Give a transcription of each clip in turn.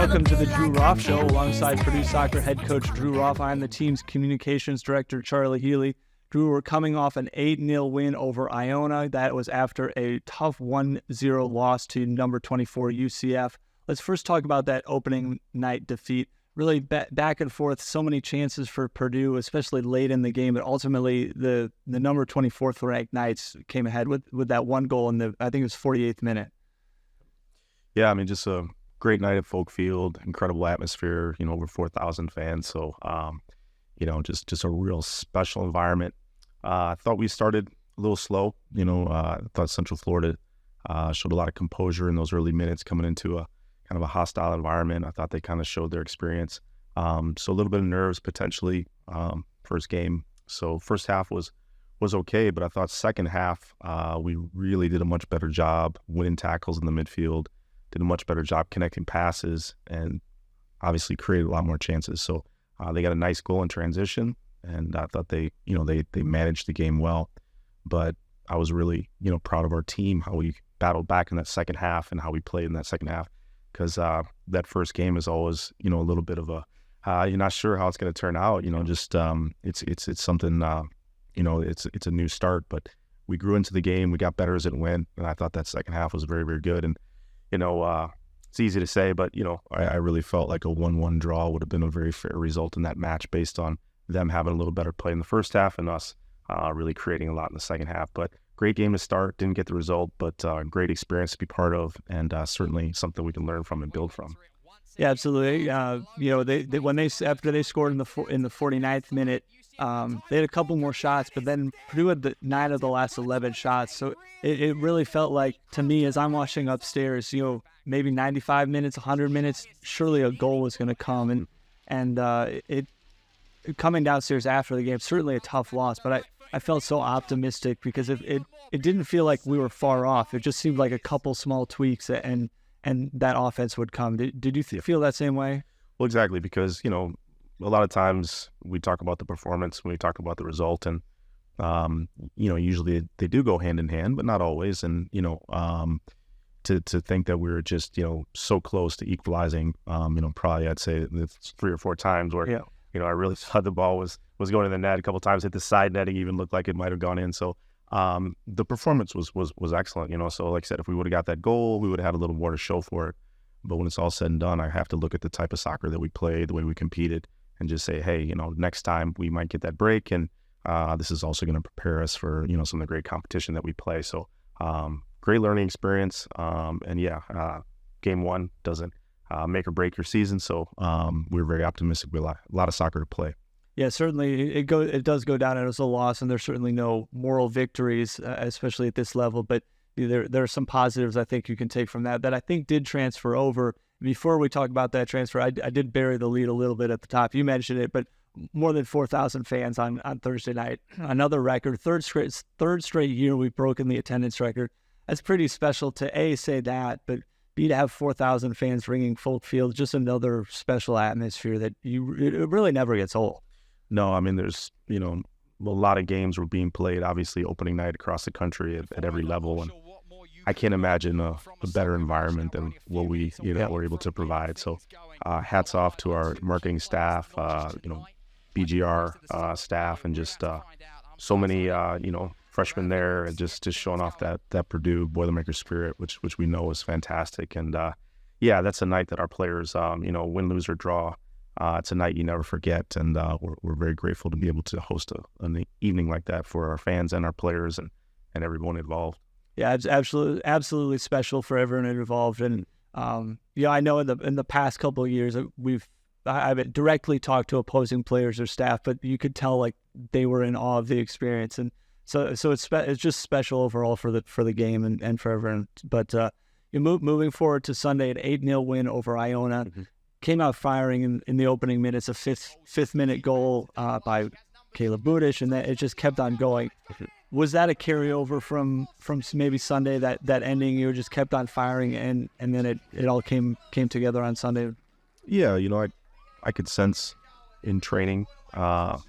Welcome to the Drew Roff Show alongside Purdue soccer head coach Drew Roff. I'm the team's communications director, Charlie Healy. Drew, we're coming off an 8-0 win over Iona. That was after a tough 1-0 loss to number 24 UCF. Let's first talk about that opening night defeat. Really back and forth, so many chances for Purdue, especially late in the game, but ultimately the number 24th ranked Knights came ahead with that one goal in the, I think it was 48th minute. Yeah, I mean, just a great night at Folk Field, incredible atmosphere, over 4,000 fans. So, just a real special environment. I thought we started a little slow. I thought Central Florida showed a lot of composure in those early minutes coming into a kind of a hostile environment. I thought they kind of showed their experience. So a little bit of nerves potentially first game. So first half was okay, but I thought second half we really did a much better job winning tackles in the midfield, did a much better job connecting passes, and obviously created a lot more chances. So they got a nice goal in transition, and I thought they managed the game well. But I was really, proud of our team, how we battled back in that second half and how we played in that second half. Because that first game is always, a little bit of a, you're not sure how it's going to turn out. It's something, it's a new start. But we grew into the game. We got better as it went. And I thought that second half was very, very good. And, it's easy to say, but, I really felt like a 1-1 draw would have been a very fair result in that match based on them having a little better play in the first half and us really creating a lot in the second half. But great game to start, didn't get the result, but great experience to be part of, and certainly something we can learn from and build from. Yeah, absolutely. After they scored in the 49th minute, they had a couple more shots, but then Purdue had 9 of the last 11 shots. So it really felt like, to me, as I'm watching upstairs, maybe 95 minutes, 100 minutes, surely a goal was going to come, and it coming downstairs after the game, certainly a tough loss, but I felt so optimistic because it didn't feel like we were far off. It just seemed like a couple small tweaks and that offense would come. Did you feel that same way? Well, exactly, because, a lot of times we talk about the performance when we talk about the result, and, usually they do go hand in hand, but not always. And, to think that we were just, so close to equalizing, probably I'd say 3 or 4 times where, I really thought the ball was going in the net a couple of times, hit the side netting, even looked like it might have gone in. So the performance was excellent, So like I said, if we would have got that goal, we would have had a little more to show for it. But when it's all said and done, I have to look at the type of soccer that we played, the way we competed, and just say, hey, next time we might get that break. And this is also going to prepare us for, some of the great competition that we play. So great learning experience. Game 1 doesn't make or break your season. So we're very optimistic. We have a lot of soccer to play. Yeah, certainly it does go down as a loss, and there's certainly no moral victories, especially at this level. But there are some positives I think you can take from that I think did transfer over. Before we talk about that transfer, I did bury the lead a little bit at the top. You mentioned it, but more than 4,000 fans on Thursday night, another record, third straight year we've broken the attendance record. That's pretty special to A, say that, but B, to have 4,000 fans ringing Folk Field, just another special atmosphere that it really never gets old. No, I mean, there's, a lot of games were being played, obviously opening night across the country at every level. And I can't imagine a better environment than what we, were able to provide. So hats off to our marketing staff, BGR staff, and just so many, freshmen there, and just showing off that Purdue Boilermakers spirit, which we know is fantastic. And that's a night that our players, win, lose, or draw. It's a night you never forget, and we're very grateful to be able to host an evening like that for our fans and our players and everyone involved. Yeah, it's absolutely special for everyone involved. And I know in the past couple of years I've directly talked to opposing players or staff, but you could tell like they were in awe of the experience, and so it's just special overall for the game and for everyone. But moving forward to Sunday, an 8-0 win over Iona. Mm-hmm. Came out firing in the opening minutes, a fifth minute goal by Caleb Budish, and that it just kept on going. Was that a carryover from maybe Sunday, that ending? You just kept on firing, and then it all came together on Sunday? Yeah, I could sense in training, the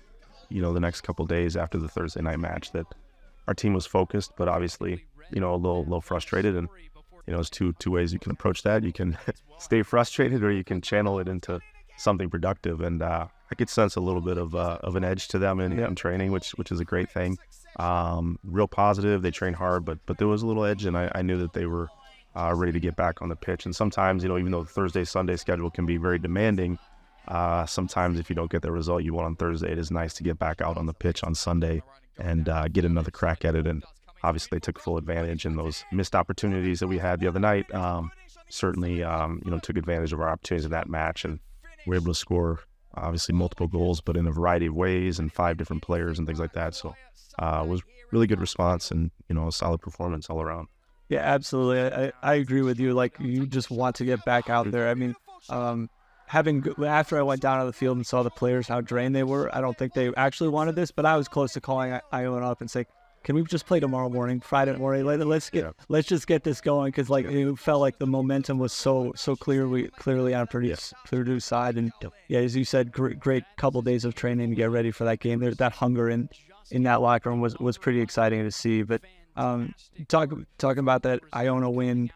next couple of days after the Thursday night match that our team was focused, but obviously, a little frustrated. And there's two ways you can approach that. You can stay frustrated, or you can channel it into something productive. And I could sense a little bit of an edge to them in training, which is a great thing. Real positive. They train hard, but there was a little edge, and I knew that they were ready to get back on the pitch. And sometimes, even though the Thursday, Sunday schedule can be very demanding, sometimes if you don't get the result you want on Thursday, it is nice to get back out on the pitch on Sunday and get another crack at it. And obviously they took full advantage, and those missed opportunities that we had the other night certainly took advantage of our opportunities in that match, and we're able to score obviously multiple goals, but in a variety of ways, and 5 different players and things like that. So it was really good response, and a solid performance all around. Yeah, absolutely. I agree with you. Like, you just want to get back out there. I mean, after I went down on the field and saw the players, how drained they were, I don't think they actually wanted this, but I was close to calling Iona up and saying, can we just play tomorrow morning, Friday morning? Let's just get this going, because it felt like the momentum was so clearly on Purdue's side. And as you said, great couple days of training to get ready for that game. There's that hunger in that locker room was pretty exciting to see. But talking about that Iona win,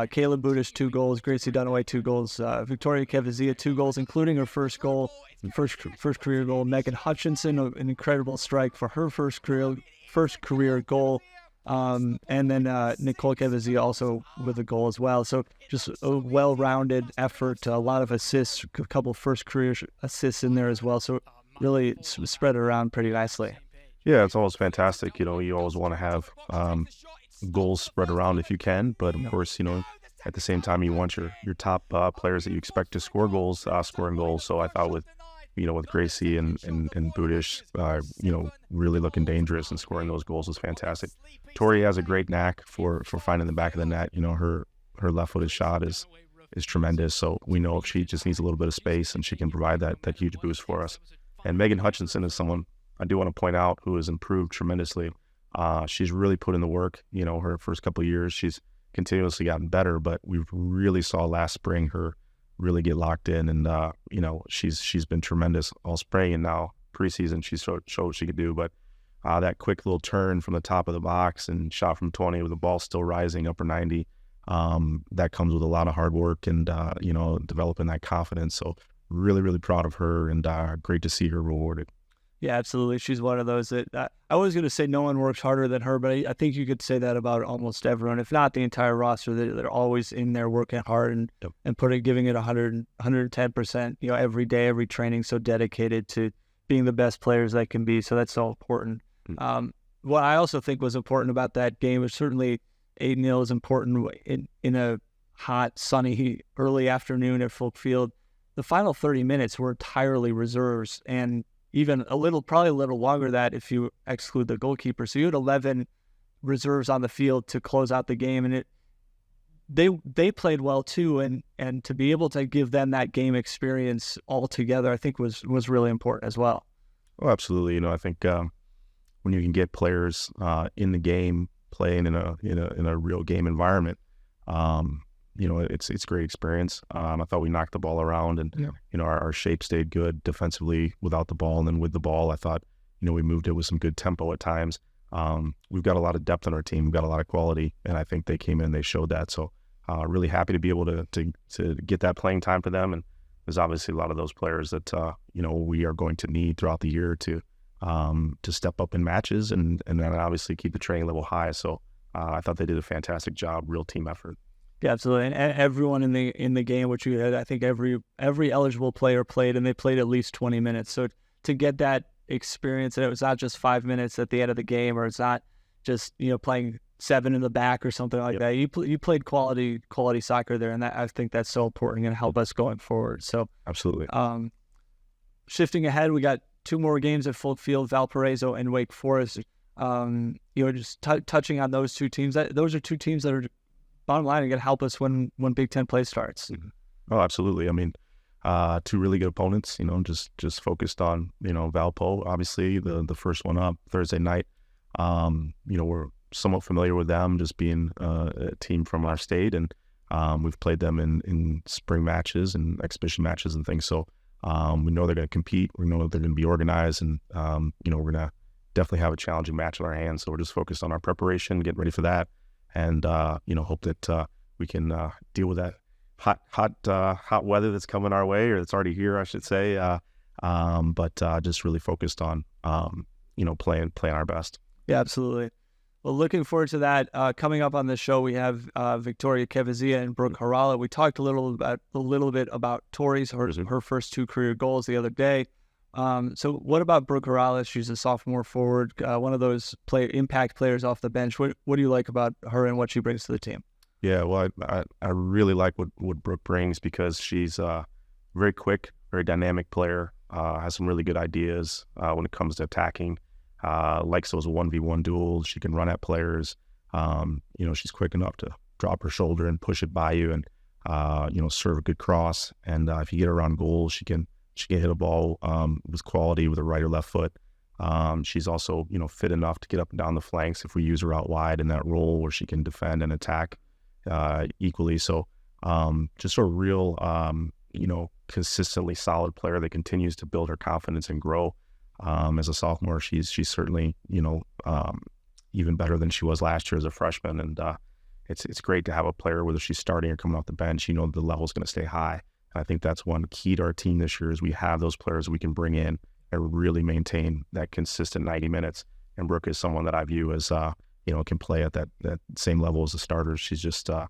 Caleb Budish 2 goals, Gracie Dunaway 2 goals, Victoria Kevdzija 2 goals, including her first career goal. Megan Hutchinson, an incredible strike for her first career goal, and then Nicole Kevdzija also with a goal as well. So just a well-rounded effort, a lot of assists, a couple first career assists in there as well. So really spread it around pretty nicely. Yeah, it's always fantastic. You always want to have goals spread around if you can, but of course, at the same time, you want your top players that you expect to score goals, scoring goals. So I thought with Gracie and Budish, really looking dangerous and scoring those goals was fantastic. Tori has a great knack for finding the back of the net. Her left-footed shot is tremendous. So we know if she just needs a little bit of space, and she can provide that huge boost for us. And Megan Hutchinson is someone I do want to point out who has improved tremendously. She's really put in the work. Her first couple of years, she's continuously gotten better, but we really saw last spring her really get locked in, and she's been tremendous all spring, and now preseason she showed what she could do. But that quick little turn from the top of the box and shot from 20 with the ball still rising upper 90, that comes with a lot of hard work and developing that confidence. So really proud of her, and great to see her rewarded. Yeah, absolutely. She's one of those that I was going to say no one works harder than her, but I think you could say that about almost everyone, if not the entire roster. They're always in there working hard and giving it 110%, every day, every training, so dedicated to being the best players they can be. So that's so important. What I also think was important about that game was certainly 8-0 is important in a hot, sunny, early afternoon at Folk Field. The final 30 minutes were entirely reserves, and even probably a little longer that if you exclude the goalkeeper. So you had 11 reserves on the field to close out the game, and they played well too. And to be able to give them that game experience all together, I think was really important as well. Oh, absolutely. I think when you can get players in the game playing in a real game environment, it's great experience. I thought we knocked the ball around, and our shape stayed good defensively without the ball, and then with the ball, I thought we moved it with some good tempo at times. We've got a lot of depth on our team. We've got a lot of quality, and I think they came in, they showed that. So really happy to be able to get that playing time for them. And there's obviously a lot of those players that we are going to need throughout the year to step up in matches, and then obviously keep the training level high. So I thought they did a fantastic job. Real team effort. Yeah, absolutely. And everyone in the game, which you had, I think every eligible player played, and they played at least 20 minutes. So to get that experience, and it was not just 5 minutes at the end of the game, or it's not just playing 7 in the back or something like that. You played quality soccer there, and I think that's so important and help us going forward. So absolutely. Shifting ahead, we got 2 more games at Folk Field, Valparaiso and Wake Forest. Just touching on those 2 teams. Those are 2 teams that are bottom line are going to help us when Big Ten play starts. Oh, absolutely. I mean, 2 really good opponents. Just focused on Valpo. Obviously, the first one up Thursday night. We're somewhat familiar with them, just being a team from our state, and we've played them in spring matches and exhibition matches and things. So we know they're going to compete. We know that they're going to be organized, and we're going to definitely have a challenging match in our hands. So we're just focused on our preparation, getting ready for that. And, hope that we can deal with that hot weather that's coming our way, or that's already here, I should say. But just really focused on playing our best. Yeah, absolutely. Well, looking forward to that. Coming up on the show, we have Victoria Kevdzija and Brooke Haarala. We talked a little bit about Tori's her first 2 career goals the other day. So what about Brooke Haarala? She's a sophomore forward, one of those impact players off the bench. What do you like about her and what she brings to the team? Yeah, well, I really like what Brooke brings, because she's very quick, very dynamic player, has some really good ideas when it comes to attacking, likes those 1v1 duels. She can run at players. She's quick enough to drop her shoulder and push it by you, and serve a good cross. And if you get her around goal, she can hit a ball with quality with a right or left foot. She's also fit enough to get up and down the flanks if we use her out wide in that role where she can defend and attack equally. So just a real consistently solid player that continues to build her confidence and grow. As a sophomore, she's certainly even better than she was last year as a freshman, and it's great to have a player, whether she's starting or coming off the bench, the level's going to stay high. And I think that's one key to our team this year, is we have those players we can bring in and really maintain that consistent 90 minutes. And Brooke is someone that I view as can play at that same level as the starters. She's just a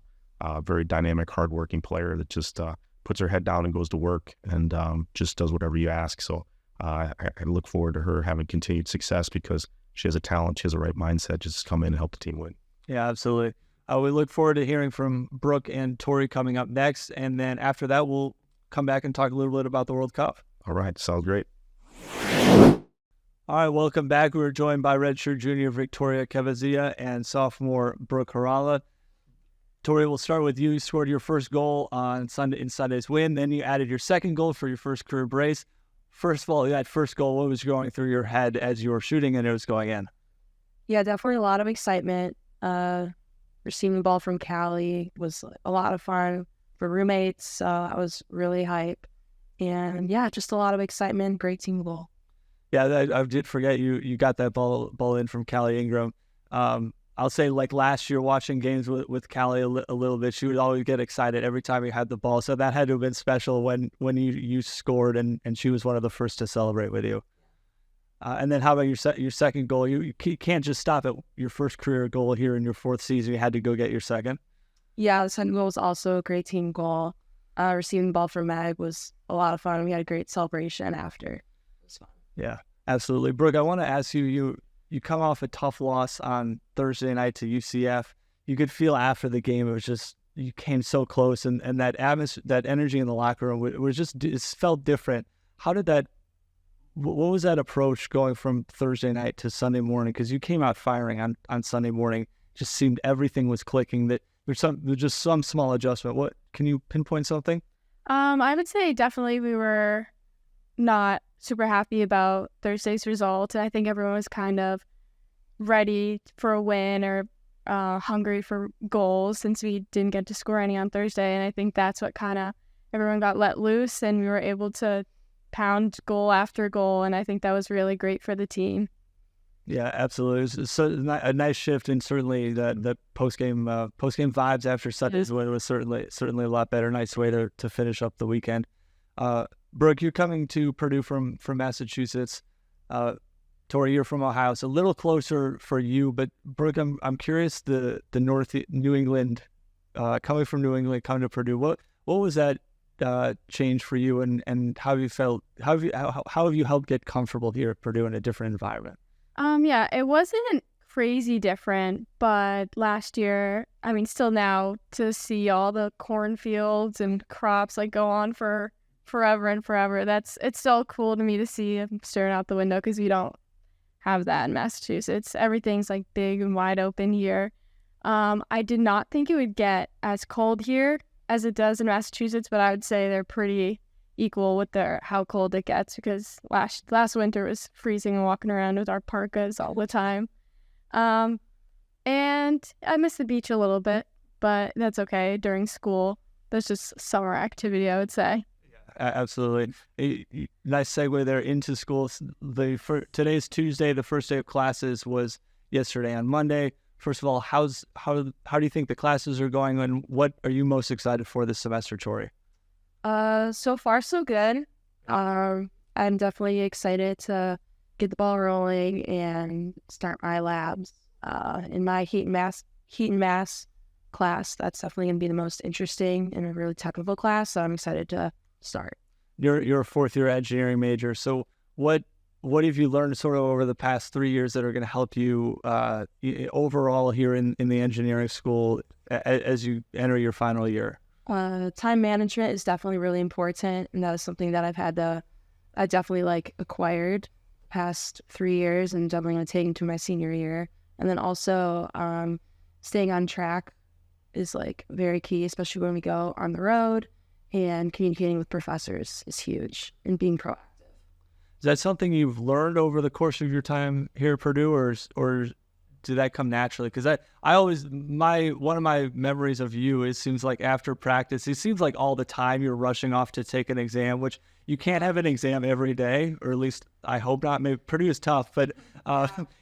very dynamic, hardworking player that just puts her head down and goes to work, and just does whatever you ask. So I look forward to her having continued success, because she has a talent, she has a right mindset, just come in and help the team win. Yeah, absolutely. We look forward to hearing from Brooke and Tori coming up next, and then after that, we'll come back and talk a little bit about the World Cup. All right, sounds great. All right, welcome back. We're joined by redshirt junior Victoria Kevdzija and sophomore Brooke Haarala. Tori, we'll start with you. You scored your first goal in Sunday's win. Then you added your second goal for your first career brace. First of all, that first goal, what was going through your head as you were shooting and it was going in? Yeah, definitely a lot of excitement. Receiving the ball from Callie was a lot of fun for roommates. I was really hype. And yeah, just a lot of excitement. Great team goal. Yeah, I did forget you got that ball in from Callie Ingram. I'll say, like last year, watching games with Callie a little bit, she would always get excited every time you had the ball. So that had to have been special when you scored and she was one of the first to celebrate with you. And then how about your second goal? You can't just stop at your first career goal here in your 4th season. You had to go get your second. Yeah, the second goal was also a great team goal. Receiving the ball from Meg was a lot of fun. We had a great celebration after. It was fun. Yeah, absolutely. Brooke, I want to ask you come off a tough loss on Thursday night to UCF. You could feel after the game, it was just, you came so close, and that atmosphere, that energy in the locker room, it felt different. How did that, what was that approach going from Thursday night to Sunday morning? Because you came out firing on Sunday morning. It just seemed everything was clicking, that there's just some small adjustment. What, can you pinpoint something? I would say definitely we were not super happy about Thursday's result. I think everyone was kind of ready for a win or hungry for goals, since we didn't get to score any on Thursday. And I think that's what kind of, everyone got let loose and we were able to pound goal after goal. And I think that was really great for the team. Yeah, absolutely. It was a nice shift, and certainly the post-game vibes after Sunday's win was certainly a lot better. Nice way to finish up the weekend. Brooke, you're coming to Purdue from Massachusetts. Tori, you're from Ohio. It's a little closer for you, but Brooke, I'm curious, the North New England, coming from New England, coming to Purdue, what was that change for you, and how have you felt? How have you helped get comfortable here at Purdue in a different environment? Yeah, it wasn't crazy different, but last year, I mean, still now, to see all the cornfields and crops like go on for forever and forever, it's still cool to me to see. I'm staring out the window because we don't have that in Massachusetts. Everything's like big and wide open here. I did not think it would get as cold here as it does in Massachusetts, but I would say they're pretty equal with how cold it gets, because last winter was freezing and walking around with our parkas all the time. And I miss the beach a little bit, but that's okay during school. That's just summer activity, I would say. Absolutely. Nice segue there into school. Today's Tuesday. The first day of classes was yesterday on Monday. first of all, how do you think the classes are going, and what are you most excited for this semester, Tori? So far so good. I'm definitely excited to get the ball rolling and start my labs. In my heat and mass class, that's definitely going to be the most interesting and a really technical class. So I'm excited to start. You're a fourth-year engineering major. So what have you learned sort of over the past 3 years that are going to help you overall here in the engineering school as you enter your final year? Time management is definitely really important, and that is something that I definitely acquired past 3 years, and definitely going to take into my senior year. And then also staying on track is very key, especially when we go on the road, and communicating with professors is huge, and being proactive. Is that something you've learned over the course of your time here at Purdue, or did that come naturally? Because one of my memories of you, it seems like after practice, it seems like all the time you're rushing off to take an exam, which you can't have an exam every day, or at least I hope not. Maybe Purdue is tough, but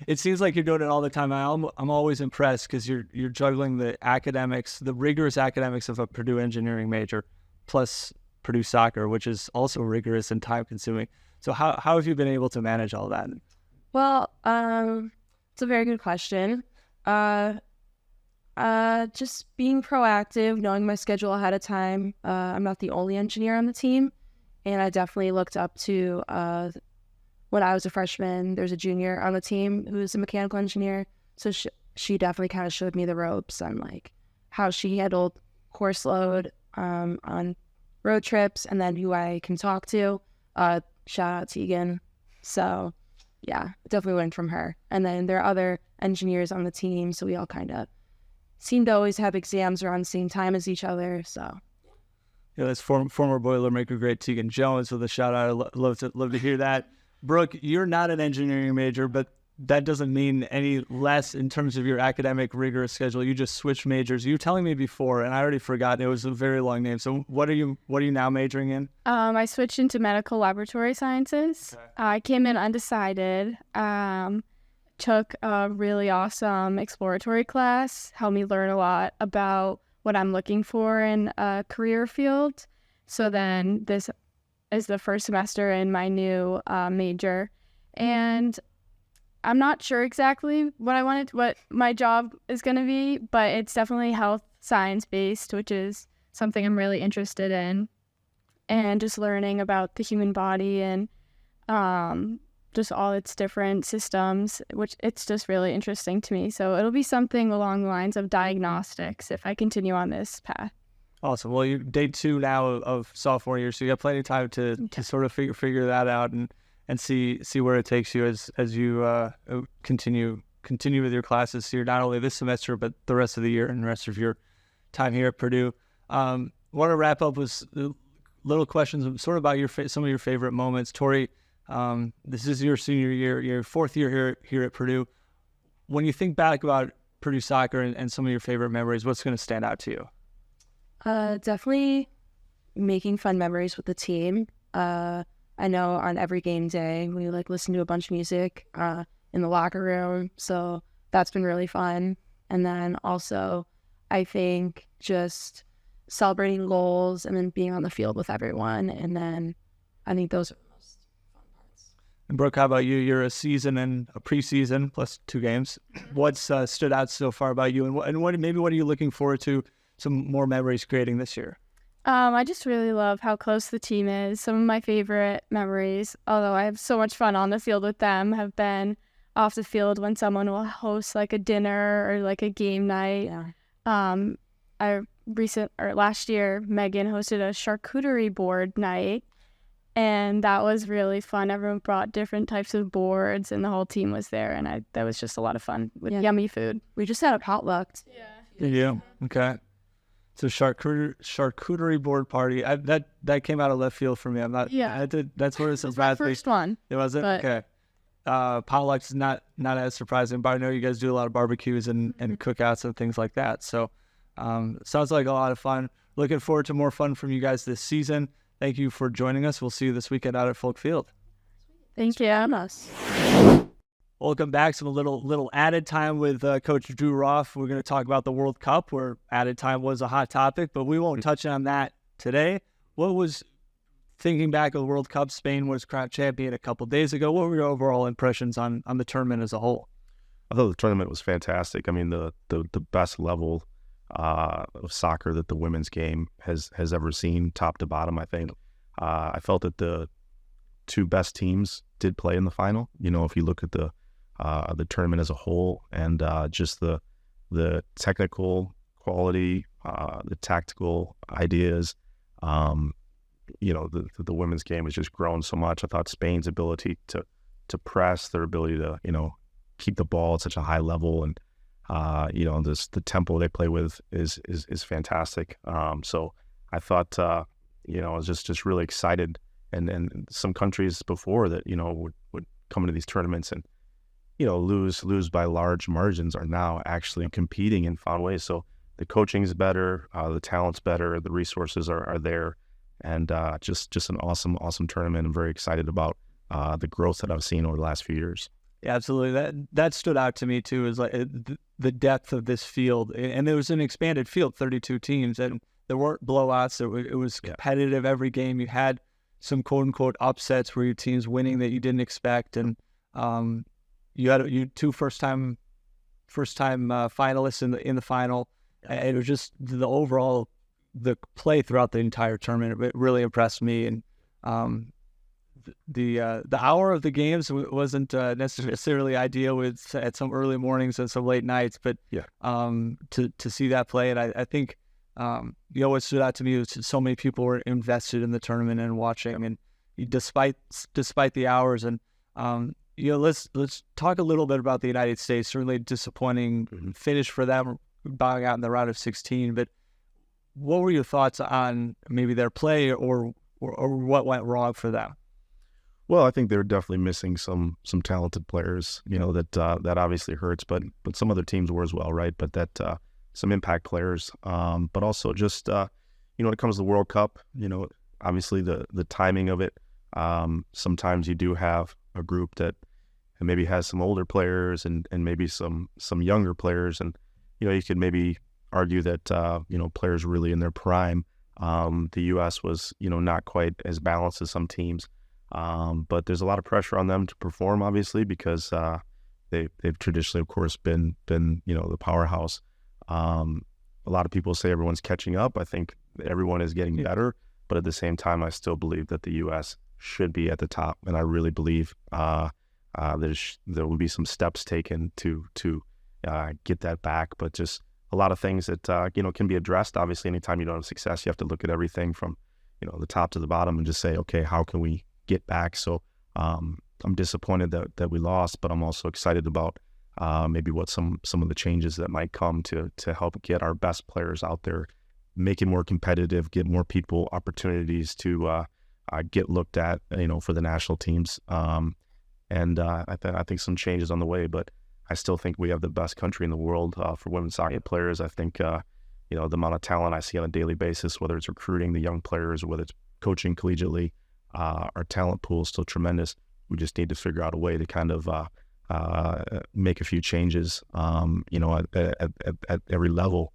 it seems like you're doing it all the time. I'm always impressed because you're juggling the academics, the rigorous academics of a Purdue engineering major, plus Purdue soccer, which is also rigorous and time consuming. So how have you been able to manage all that? Well, it's a very good question. Just being proactive, knowing my schedule ahead of time. I'm not the only engineer on the team, and I definitely looked up to, when I was a freshman, there's a junior on the team who's a mechanical engineer. So she definitely kind of showed me the ropes on how she handled course load on road trips, and then who I can talk to. Shout out to Egan. So yeah, definitely learned from her. And then there are other engineers on the team, so we all kind of seem to always have exams around the same time as each other. So yeah, that's former Boilermaker great Tegan Jones with a shout out. I love to hear that. Brooke, you're not an engineering major, but that doesn't mean any less in terms of your academic rigorous schedule. You just switched majors. You were telling me before, and I already forgot. It was a very long name. So what are you now majoring in? I switched into medical laboratory sciences. Okay. I came in undecided. Took a really awesome exploratory class. Helped me learn a lot about what I'm looking for in a career field. So then this is the first semester in my new major, and I'm not sure exactly what my job is going to be, but it's definitely health science based, which is something I'm really interested in, and just learning about the human body and just all its different systems, which it's just really interesting to me. So it'll be something along the lines of diagnostics if I continue on this path. Awesome. Well, you're day 2 now of sophomore year, so you have plenty of time to sort of figure that out and see where it takes you as you continue with your classes here, not only this semester, but the rest of the year and the rest of your time here at Purdue. Want to wrap up with little questions sort of about some of your favorite moments. Tori, this is your senior year, your 4th year here at Purdue. When you think back about Purdue soccer and some of your favorite memories, what's going to stand out to you? Definitely making fun memories with the team. I know on every game day we listen to a bunch of music in the locker room, so that's been really fun. And then also, I think just celebrating goals and then being on the field with everyone. And then I think those are the most fun parts. And Brooke, how about you? You're a season and a preseason plus 2 games. What's stood out so far about you, and what are you looking forward to? Some more memories creating this year? I just really love how close the team is. Some of my favorite memories, although I have so much fun on the field with them, have been off the field when someone will host a dinner or a game night. Yeah. Last year, Megan hosted a charcuterie board night, and that was really fun. Everyone brought different types of boards, and the whole team was there, and that was just a lot of fun with yummy food. We just had a potluck. Yeah. Okay. So charcuterie board party. That came out of left field for me. I'm not. Yeah. That's where it's a bad thing. First one. It wasn't. Okay. Potlucks is not as surprising, but I know you guys do a lot of barbecues and cookouts and things like that. So, sounds like a lot of fun. Looking forward to more fun from you guys this season. Thank you for joining us. We'll see you this weekend out at Folk Field. Thank you. Us. Well, Welcome back. Some little added time with Coach Drew Roff. We're going to talk about the World Cup, where added time was a hot topic, but we won't touch on that today. What was, thinking back of the World Cup, Spain was crowned champion a couple days ago. What were your overall impressions on the tournament as a whole? I thought the tournament was fantastic. I mean, the best level of soccer that the women's game has ever seen, top to bottom, I think. I felt that the two best teams did play in the final. You know, if you look at the tournament as a whole, and just the technical quality, the tactical ideas, you know, the women's game has just grown so much. I thought Spain's ability to press, their ability to, you know, keep the ball at such a high level, and you know, the tempo they play with is fantastic. So I thought, you know, I was just really excited. And some countries before that, you know, would come into these tournaments and, you know, lose by large margins are now actually competing in fun ways. So the coaching is better, the talent's better, the resources are there, and just an awesome tournament. I'm very excited about the growth that I've seen over the last few years. Yeah, absolutely. That stood out to me too, is like the depth of this field, and there was an expanded field, 32 teams, and there weren't blowouts. It was competitive every game. You had some quote unquote upsets where your team's winning that you didn't expect, and you had two first time finalists in the final. And it was just the overall play throughout the entire tournament. It really impressed me, and the hour of the games wasn't necessarily ideal at some early mornings and some late nights, but to see that play, and I think. You know, what stood out to me was so many people were invested in the tournament and watching, and despite the hours. And you know, let's talk a little bit about the United States. Certainly disappointing finish for them, bowing out in the round of 16. But what were your thoughts on maybe their play or what went wrong for them? Well, I think they're definitely missing some talented players. You know, that obviously hurts, but some other teams were as well, right? But that. Some impact players, but also just, you know, when it comes to the World Cup, you know, obviously the timing of it, sometimes you do have a group that maybe has some older players and maybe some younger players. And, you know, you could maybe argue that, you know, players really in their prime, the U.S. was, you know, not quite as balanced as some teams. But there's a lot of pressure on them to perform, obviously, because they've traditionally, of course, been, you know, the powerhouse. A lot of people say everyone's catching up. I think everyone is getting better, but at the same time, I still believe that the U.S. should be at the top, and I really believe there will be some steps taken to get that back. But just a lot of things that you know, can be addressed. Obviously, anytime you don't have success, you have to look at everything from, you know, the top to the bottom and just say, okay, how can we get back? So I'm disappointed that we lost, but I'm also excited about. Maybe what some of the changes that might come to help get our best players out there, make it more competitive, give more people opportunities to get looked at, you know, for the national teams. And I think some changes on the way, but I still think we have the best country in the world for women's soccer players. I think, you know, the amount of talent I see on a daily basis, whether it's recruiting the young players or whether it's coaching collegiately, our talent pool is still tremendous. We just need to figure out a way to kind of make a few changes, you know, at every level.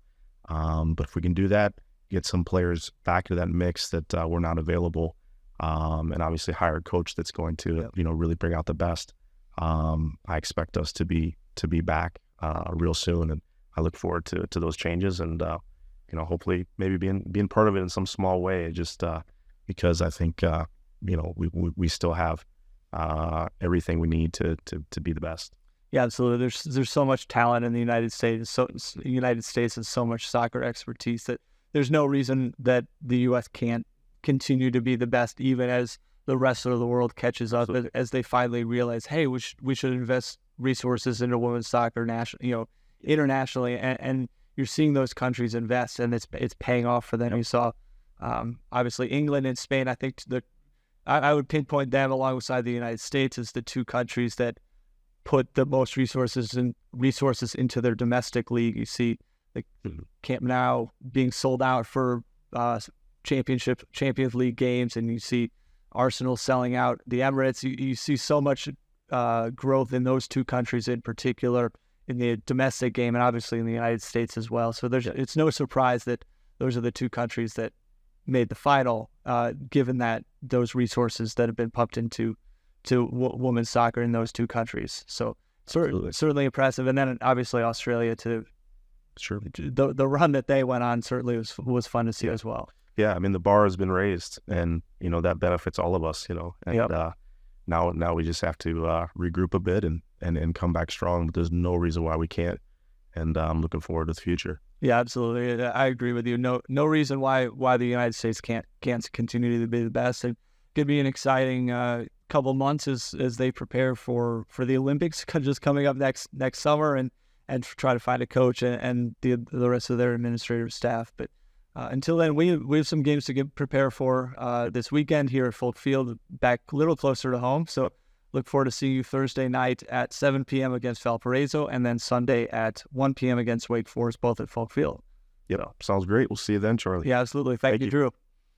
But if we can do that, get some players back into that mix that were not available, and obviously hire a coach that's going to, you know, really bring out the best. I expect us to be back real soon, and I look forward to those changes, and you know, hopefully maybe being part of it in some small way, just because I think you know, we still have everything we need to be the best. Yeah, absolutely. There's so much talent in the United States. So United States has so much soccer expertise that there's no reason that the U.S. can't continue to be the best, even as the rest of the world catches up, as they finally realize, hey, we should invest resources into women's soccer internationally, and you're seeing those countries invest, and it's paying off for them. You saw obviously England and Spain. I think I would pinpoint them alongside the United States as the two countries that put the most resources into their domestic league. You see the Camp Nou being sold out for Champions League games, and you see Arsenal selling out the Emirates. You see so much growth in those two countries in particular in the domestic game and obviously in the United States as well. So it's no surprise that those are the two countries that made the final, given that those resources that have been pumped into women's soccer in those two countries. So certainly impressive. And then obviously Australia too. Sure. The run that they went on certainly was fun to see as well. Yeah, I mean, the bar has been raised, and that benefits all of us. And now we just have to regroup a bit and come back strong. But there's no reason why we can't, and I'm looking forward to the future. Yeah, absolutely. I agree with you. No reason why the United States can't continue to be the best. It could be an exciting couple months as they prepare for the Olympics just coming up next summer, and try to find a coach and the rest of their administrative staff. But until then, we have some games to prepare for this weekend here at Folk Field, back a little closer to home. So look forward to seeing you Thursday night at 7 p.m. against Valparaiso, and then Sunday at 1 p.m. against Wake Forest, both at Folk Field. Yep, sounds great. We'll see you then, Charlie. Yeah, absolutely. Thank you, Drew.